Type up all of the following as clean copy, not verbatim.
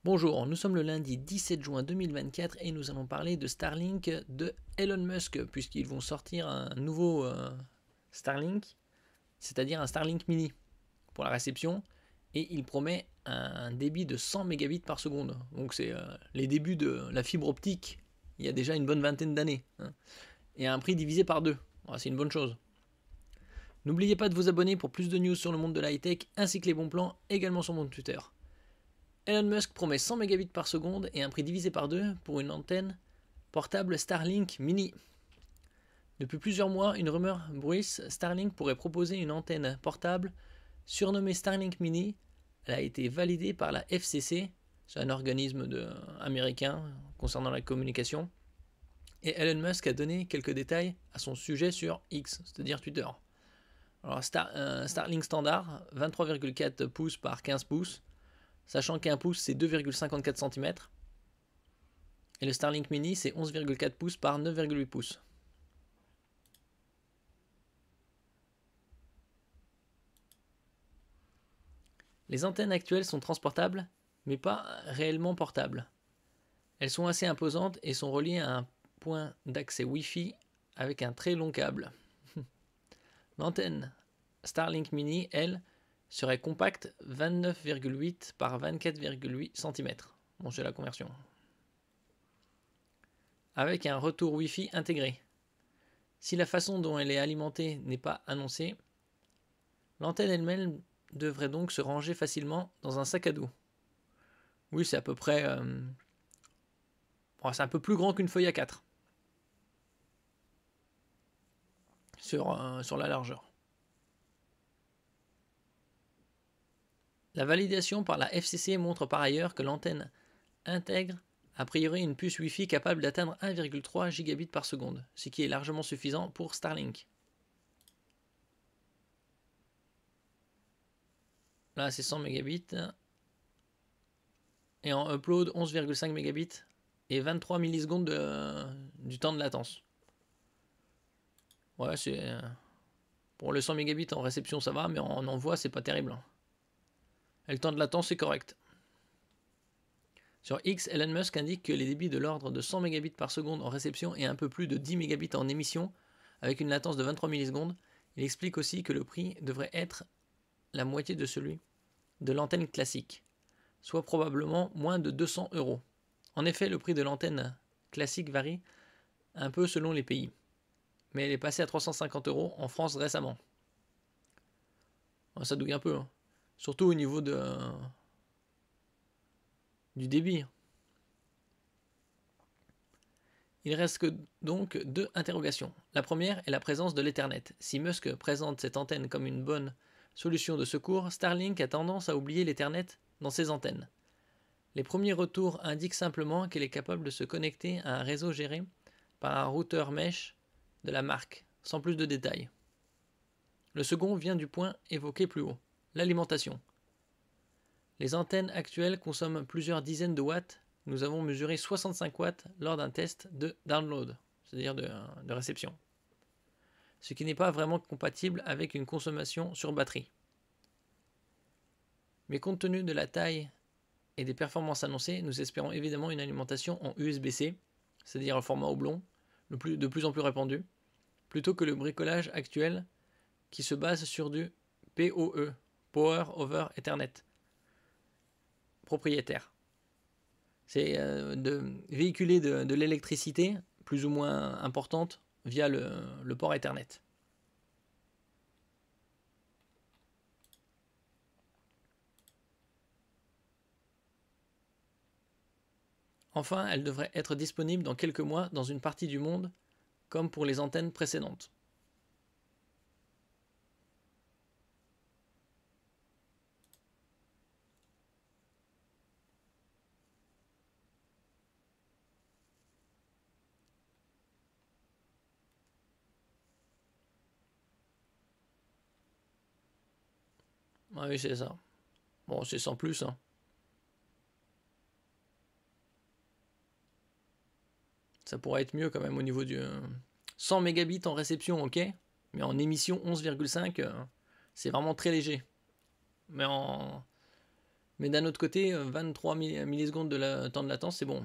Bonjour, nous sommes le lundi 17 juin 2024 et nous allons parler de Starlink de Elon Musk puisqu'ils vont sortir un nouveau Starlink, c'est-à-dire un Starlink mini pour la réception et il promet un débit de 100 mégabits par seconde. Donc c'est les débuts de la fibre optique il y a déjà une bonne vingtaine d'années hein, et à un prix divisé par deux. Bon, c'est une bonne chose. N'oubliez pas de vous abonner pour plus de news sur le monde de la high-tech ainsi que les bons plans également sur mon Twitter. Elon Musk promet 100 mégabits par seconde et un prix divisé par deux pour une antenne portable Starlink Mini. Depuis plusieurs mois, une rumeur bruisse, Starlink pourrait proposer une antenne portable surnommée Starlink Mini. Elle a été validée par la FCC, c'est un organisme américain concernant la communication, et Elon Musk a donné quelques détails à son sujet sur X, c'est-à-dire Twitter. Alors Starlink standard, 23,4 pouces par 15 pouces, sachant qu'un pouce c'est 2,54 cm, et le Starlink Mini c'est 11,4 pouces par 9,8 pouces. Les antennes actuelles sont transportables, mais pas réellement portables. Elles sont assez imposantes et sont reliées à un point d'accès Wi-Fi avec un très long câble. L'antenne Starlink Mini, elle, serait compacte, 29,8 par 24,8 cm. Bon, c'est la conversion. Avec un retour Wi-Fi intégré. Si la façon dont elle est alimentée n'est pas annoncée, l'antenne elle-même devrait donc se ranger facilement dans un sac à dos. Oui, c'est à peu près... c'est un peu plus grand qu'une feuille A4 sur la largeur. La validation par la FCC montre par ailleurs que l'antenne intègre a priori une puce Wi-Fi capable d'atteindre 1,3 gigabits par seconde, ce qui est largement suffisant pour Starlink. Là, c'est 100 mégabits. Et en upload, 11,5 mégabits et 23 millisecondes du temps de latence. Ouais, c'est... Pour le 100 mégabits en réception, ça va, mais en envoi, c'est pas terrible. Et le temps de latence, c'est correct. Sur X, Elon Musk indique que les débits de l'ordre de 100 mégabits par seconde en réception et un peu plus de 10 mégabits en émission, avec une latence de 23 millisecondes. Il explique aussi que le prix devrait être la moitié de celui de l'antenne classique, soit probablement moins de 200 €. En effet, le prix de l'antenne classique varie un peu selon les pays, mais elle est passée à 350 € en France récemment. Ça douille un peu, hein. Surtout au niveau du débit. Il reste donc deux interrogations. La première est la présence de l'Ethernet. Si Musk présente cette antenne comme une bonne solution de secours, Starlink a tendance à oublier l'Ethernet dans ses antennes. Les premiers retours indiquent simplement qu'elle est capable de se connecter à un réseau géré par un routeur mesh de la marque, sans plus de détails. Le second vient du point évoqué plus haut, l'alimentation. Les antennes actuelles consomment plusieurs dizaines de watts. Nous avons mesuré 65 watts lors d'un test de download, c'est-à-dire de réception, ce qui n'est pas vraiment compatible avec une consommation sur batterie. Mais compte tenu de la taille et des performances annoncées, nous espérons évidemment une alimentation en USB-C, c'est-à-dire en format oblong, de plus en plus répandu, plutôt que le bricolage actuel qui se base sur du PoE, Power over Ethernet, propriétaire. C'est de véhiculer de l'électricité plus ou moins importante via le port Ethernet. Enfin, elle devrait être disponible dans quelques mois dans une partie du monde, comme pour les antennes précédentes. Ah oui, c'est ça. Bon, c'est sans plus, hein. Ça pourrait être mieux quand même au niveau du 100 mégabits en réception, ok, mais en émission 11,5, c'est vraiment très léger. Mais Mais d'un autre côté, 23 millisecondes de temps de latence, c'est bon.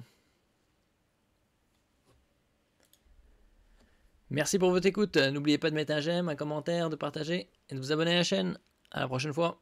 Merci pour votre écoute. N'oubliez pas de mettre un j'aime, un commentaire, de partager et de vous abonner à la chaîne. À la prochaine fois.